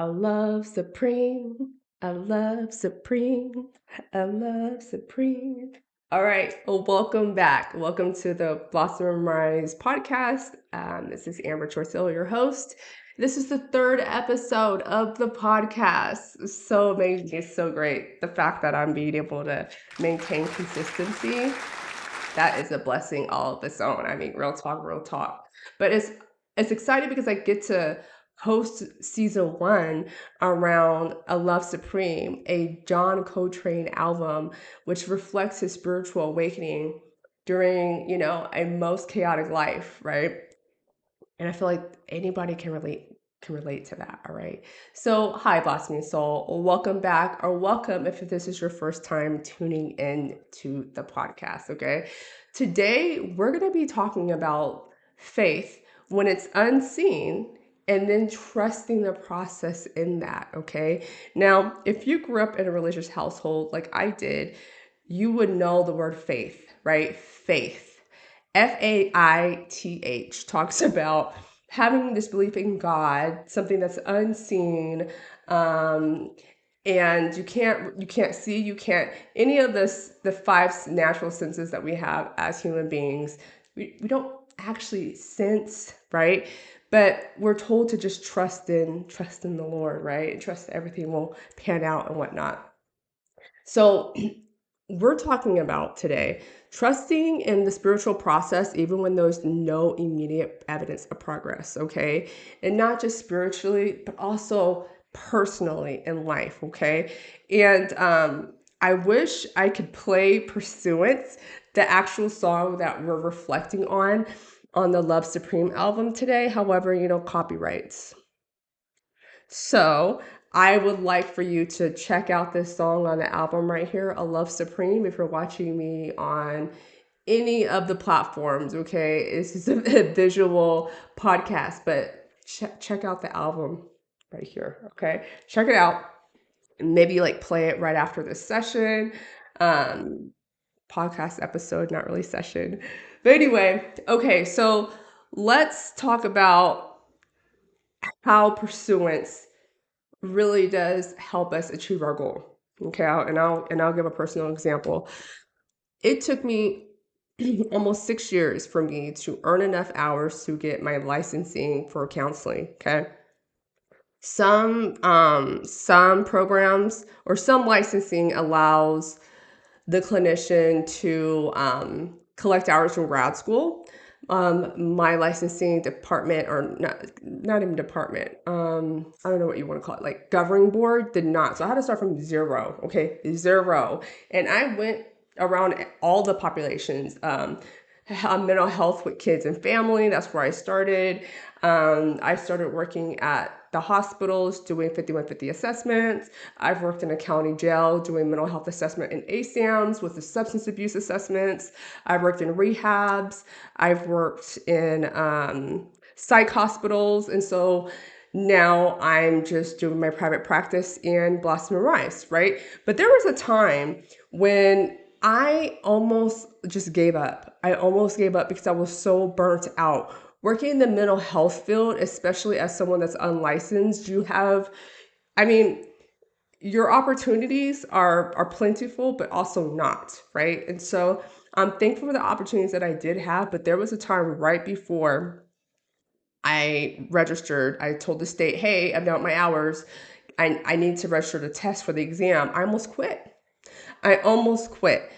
A love supreme, a love supreme, a love supreme. All right, well, welcome back. Welcome to the Blossom and Rise podcast. This is Amber Torsil, your host. This is the third episode of the podcast. It's so amazing. It's so great. The fact that I'm being able to maintain consistency, that is a blessing all of its own. I mean, real talk, real talk. But it's exciting because I get to host season 1 around A Love Supreme, a John Coltrane album, which reflects his spiritual awakening during, a most chaotic life, right? And I feel like anybody can relate to that, all right? So, hi, Blossoming Soul. Welcome back, or welcome if this is your first time tuning in to the podcast, okay? Today, we're going to be talking about faith when it's unseen and then trusting the process in that, okay? Now, if you grew up in a religious household like I did, you would know the word faith, right? Faith. Faith talks about having this belief in God, something that's unseen, and you can't see, you can't any of the five natural senses that we have as human beings. We don't actually sense, right? But we're told to just trust in the Lord, right? And trust that everything will pan out and whatnot. So we're talking about today trusting in the spiritual process, even when there's no immediate evidence of progress, okay? And not just spiritually, but also personally in life, okay? And I wish I could play Pursuance, the actual song that we're reflecting on the Love Supreme album today. However, copyrights. So I would like for you to check out this song on the album right here, A Love Supreme, if you're watching me on any of the platforms, okay? This is a visual podcast, but check out the album right here, okay? Check it out. And maybe like play it right after this session. Podcast episode, not really session. But anyway, okay, so let's talk about how Pursuance really does help us achieve our goal. Okay, I'll give a personal example. It took me almost 6 years for me to earn enough hours to get my licensing for counseling. Okay. Some programs or some licensing allows the clinician to collect hours from grad school. My licensing department, or not even department, I don't know what you want to call it, like governing board, did not. So I had to start from zero, okay, zero. And I went around all the populations, mental health with kids and family. That's where I started. I started working at the hospitals doing 5150 assessments. I've worked in a county jail doing mental health assessment and ASAMs with the substance abuse assessments. I've worked in rehabs. I've worked in psych hospitals. And so now I'm just doing my private practice in Blossom and Rise, right? But there was a time when I almost just gave up. I almost gave up because I was so burnt out. Working in the mental health field, especially as someone that's unlicensed, your opportunities are plentiful, but also not, right? And so I'm thankful for the opportunities that I did have, but there was a time right before I registered. I told the state, hey, about my hours. I need to register to test for the exam. I almost quit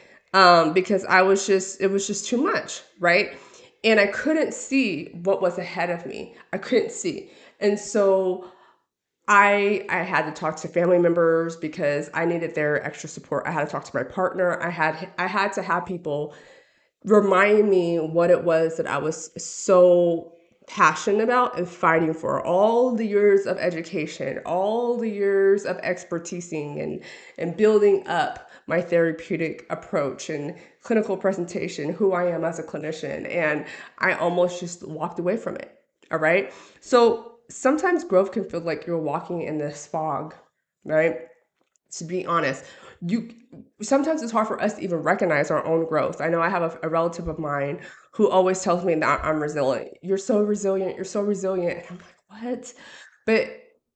because it was just too much, right? And I couldn't see what was ahead of me. I couldn't see. And so I had to talk to family members because I needed their extra support. I had to talk to my partner. I had to have people remind me what it was that I was so passionate about and fighting for. All the years of education, all the years of expertising and building up my therapeutic approach and clinical presentation, who I am as a clinician. And I almost just walked away from it. All right. So sometimes growth can feel like you're walking in this fog, right? To be honest, you sometimes it's hard for us to even recognize our own growth. I know I have a relative of mine who always tells me that I'm resilient. You're so resilient. You're so resilient. And I'm like, what? But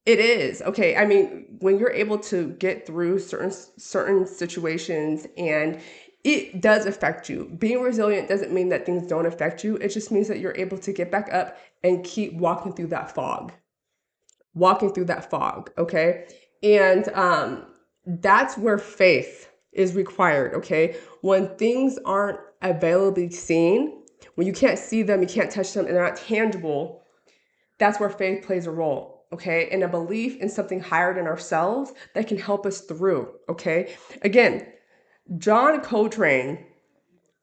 It is. Okay. I mean, when you're able to get through certain situations and it does affect you. Being resilient doesn't mean that things don't affect you. It just means that you're able to get back up and keep walking through that fog. Walking through that fog, okay? And that's where faith is required, okay? When things aren't availably seen, when you can't see them, you can't touch them, and they're not tangible, that's where faith plays a role, okay? And a belief in something higher than ourselves that can help us through, okay? Again, John Coltrane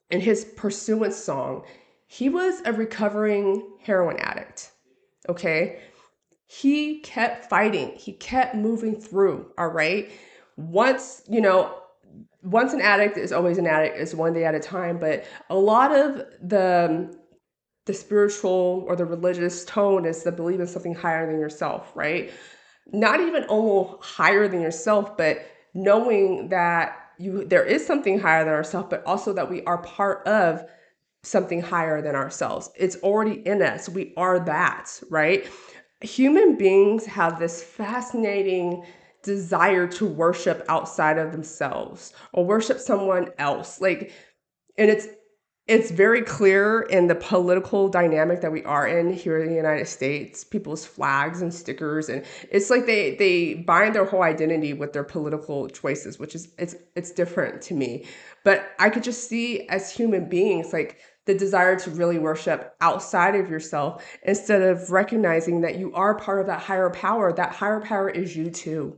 in his Pursuance song, he was a recovering heroin addict, okay? He kept fighting, he kept moving through, all right? Once, once an addict is always an addict, is one day at a time, but a lot of the spiritual or the religious tone is to believe in something higher than yourself, right? Not even almost higher than yourself, but knowing that there is something higher than ourselves, but also that we are part of something higher than ourselves. It's already in us. We are that, right? Human beings have this fascinating desire to worship outside of themselves or worship someone else. Like, and it's very clear in the political dynamic that we are in here in the United States, people's flags and stickers, and it's like they bind their whole identity with their political choices, which is it's different to me. But I could just see as human beings like the desire to really worship outside of yourself instead of recognizing that you are part of that higher power. That higher power is you too.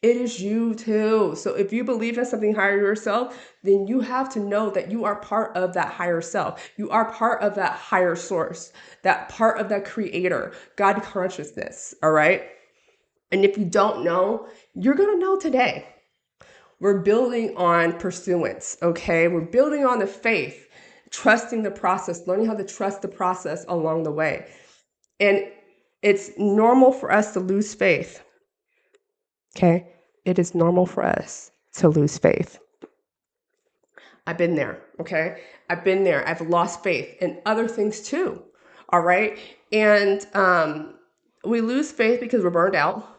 It is you too. So if you believe in something higher yourself, then you have to know that you are part of that higher self. You are part of that higher source, that part of that creator, God consciousness. All right. And if you don't know, you're going to know today. We're building on pursuance. Okay. We're building on the faith, trusting the process, learning how to trust the process along the way. And it's normal for us to lose faith. Okay. It is normal for us to lose faith. I've been there. Okay. I've been there. I've lost faith in other things too. All right. And we lose faith because we're burned out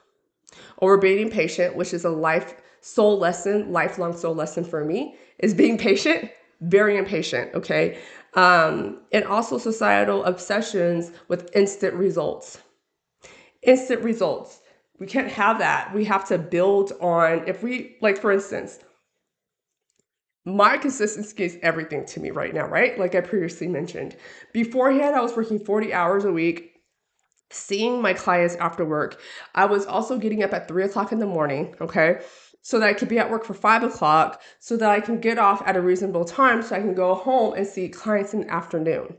or we're being impatient, which is a lifelong soul lesson for me is being patient, very impatient. Okay. And also societal obsessions with instant results. Instant results. We can't have that. We have to build on, if we, like, for instance, my consistency is everything to me right now, right? Like I previously mentioned. Beforehand, I was working 40 hours a week, seeing my clients after work. I was also getting up at 3 o'clock in the morning, okay? So that I could be at work for 5 o'clock, so that I can get off at a reasonable time so I can go home and see clients in the afternoon.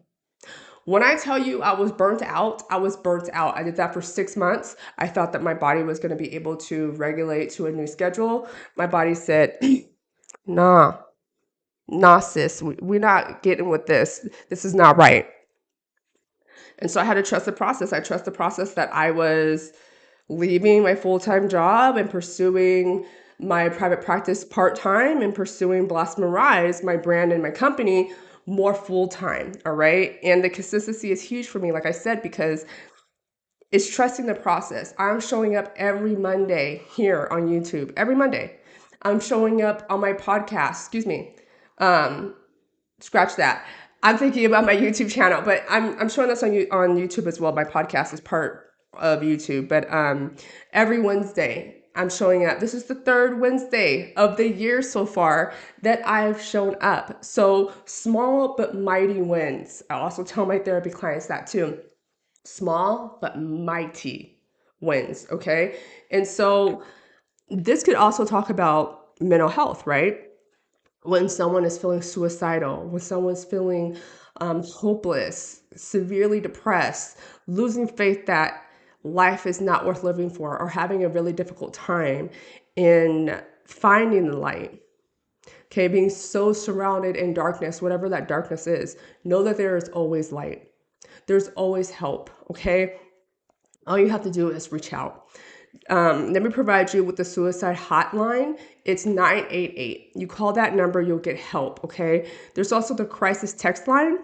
When I tell you I was burnt out, I was burnt out. I did that for 6 months. I thought that my body was going to be able to regulate to a new schedule. My body said, nah, nah, sis, we're not getting with this. This is not right. And so I had to trust the process. I trust the process that I was leaving my full-time job and pursuing my private practice part-time and pursuing Blossom and Rise, my brand and my company, more full-time. All right. And the consistency is huge for me, like I said, because it's trusting the process. I'm showing up every Monday here on YouTube, every Monday. I'm showing up on my podcast, excuse me. Scratch that. I'm thinking about my YouTube channel, but I'm showing this on YouTube as well. My podcast is part of YouTube, but every Wednesday I'm showing up. This is the third Wednesday of the year so far that I've shown up. So small but mighty wins. I also tell my therapy clients that too. Small but mighty wins. Okay, and so this could also talk about mental health, right? When someone is feeling suicidal, when someone's feeling hopeless, severely depressed, losing faith that life is not worth living for, or having a really difficult time in finding the light. Okay, being so surrounded in darkness, whatever that darkness is, know that there is always light. There's always help. Okay, all you have to do is reach out. Let me provide you with the suicide hotline. It's 988. You call that number, you'll get help, okay? There's also the crisis text line.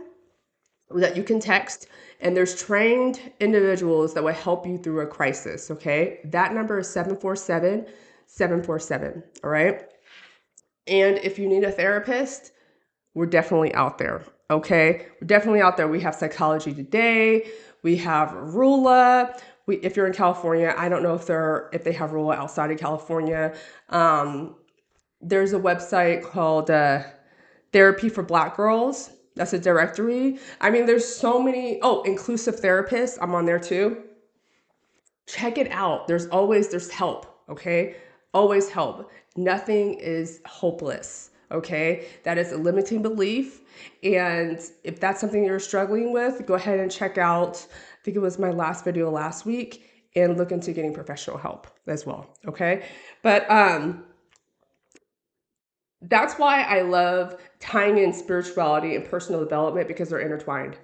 that you can text, and there's trained individuals that will help you through a crisis. Okay, that number is 747-747. All right, and if you need a therapist, we're definitely out there. Okay, we're definitely out there. We have Psychology Today, we have Rula. If you're in California, I don't know if they have Rula outside of California. There's a website called Therapy for Black Girls. That's a directory. I mean, there's so many. Oh, Inclusive Therapists. I'm on there too. Check it out. There's help. Okay, always help. Nothing is hopeless. Okay, that is a limiting belief, and if that's something you're struggling with, go ahead and check out. I think it was my last video last week, and look into getting professional help as well. Okay, but that's why I love tying in spirituality and personal development, because they're intertwined.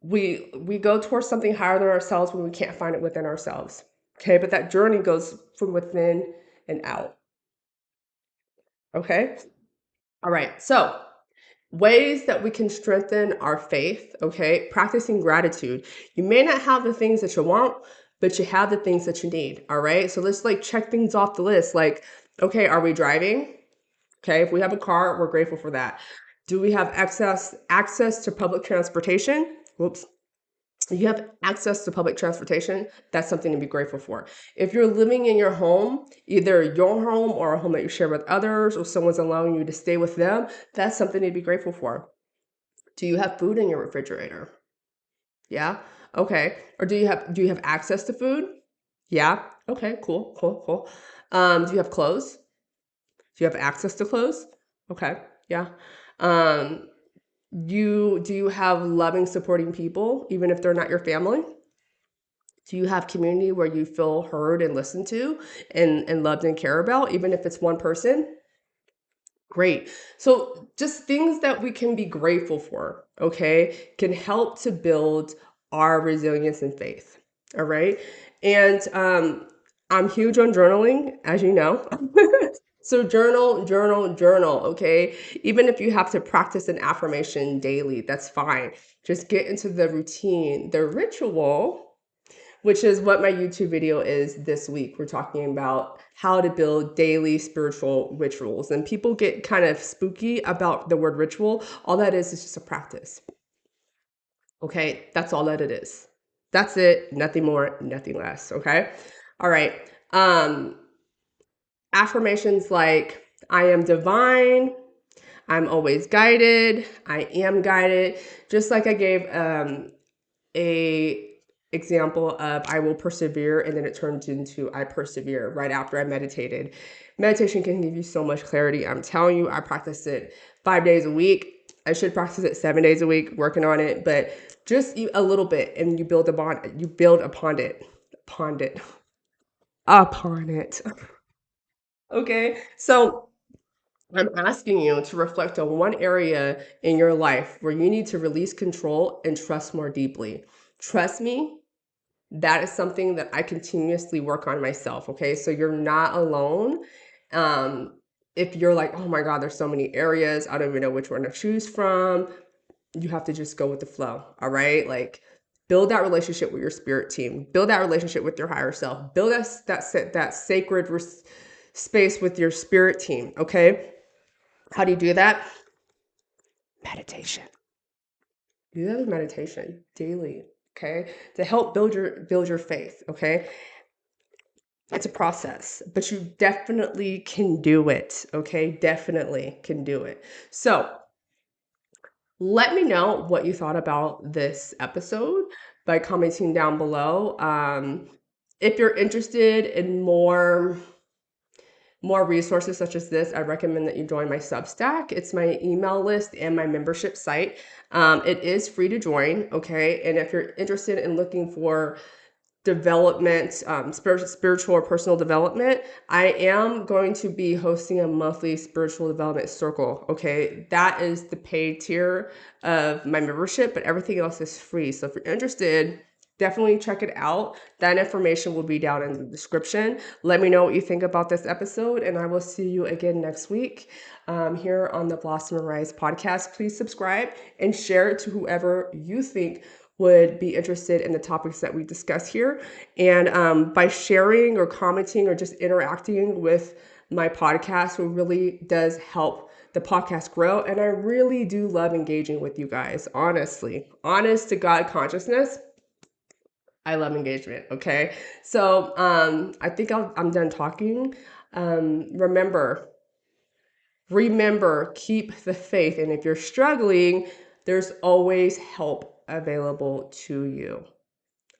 We go towards something higher than ourselves when we can't find it within ourselves. Okay, but that journey goes from within and out. Okay? All right. So, ways that we can strengthen our faith, okay? Practicing gratitude. You may not have the things that you want, but you have the things that you need, all right? So let's like check things off the list. Like, okay, are we driving? Okay, if we have a car, we're grateful for that. Do we have access to public transportation? Whoops. You have access to public transportation, that's something to be grateful for. If you're living in your home, either your home or a home that you share with others, or someone's allowing you to stay with them, that's something to be grateful for. Do you have food in your refrigerator? Yeah. Okay. Or do you have access to food? Yeah. Okay, cool, cool, cool. Do you have clothes? Do you have access to clothes? Okay. Yeah. Um, do you have loving, supporting people, even if they're not your family? Do you have community where you feel heard and listened to and loved and care about, even if it's one person? Great. So, just things that we can be grateful for, okay, can help to build our resilience and faith. All right. And I'm huge on journaling, as you know. So, journal, journal, journal, okay? Even if you have to practice an affirmation daily, that's fine. Just get into the routine, the ritual, which is what my YouTube video is this week. We're talking about how to build daily spiritual rituals. And people get kind of spooky about the word ritual. All that is just a practice. Okay, that's all that it is. That's it, nothing more, nothing less. Okay. All right. Um, Affirmations like I am divine, I'm always guided, I am guided. Just like I gave a example of I will persevere, and then it turned into I persevere right after I meditated. Meditation can give you so much clarity. I'm telling you, I practice it 5 days a week. I should practice it 7 days a week, working on it, but just a little bit, and you build upon it. Okay, so I'm asking you to reflect on one area in your life where you need to release control and trust more deeply. Trust me, that is something that I continuously work on myself. Okay. So you're not alone. Um, if you're like, oh my God, there's so many areas, I don't even know which one to choose from, you have to just go with the flow. All right. Like, build that relationship with your spirit team, build that relationship with your higher self, build that sacred space with your spirit team. Okay. How do you do that? Meditation. Do that with meditation daily. Okay. To help build your faith. Okay. It's a process, but you definitely can do it. Okay. Definitely can do it. So let me know what you thought about this episode by commenting down below. If you're interested in more resources such as this, I recommend that you join my Substack. It's my email list and my membership site. It is free to join, okay? And if you're interested in looking for development, spiritual or personal development, I am going to be hosting a monthly spiritual development circle, okay? That is the paid tier of my membership, but everything else is free. So if you're interested, definitely check it out. That information will be down in the description. Let me know what you think about this episode, and I will see you again next week here on the Blossom and Rise podcast. Please subscribe and share it to whoever you think would be interested in the topics that we discuss here. And by sharing or commenting or just interacting with my podcast, it really does help the podcast grow. And I really do love engaging with you guys, honestly. Honest to God consciousness. I love engagement. Okay. So I think I'm done talking. Remember, keep the faith. And if you're struggling, there's always help available to you.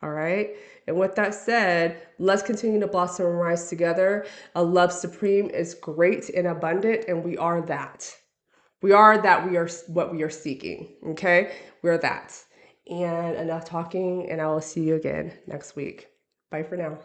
All right. And with that said, let's continue to blossom and rise together. A love supreme is great and abundant, and we are that. We are that. We are what we are seeking. Okay. We're that. And enough talking, and I will see you again next week. Bye for now.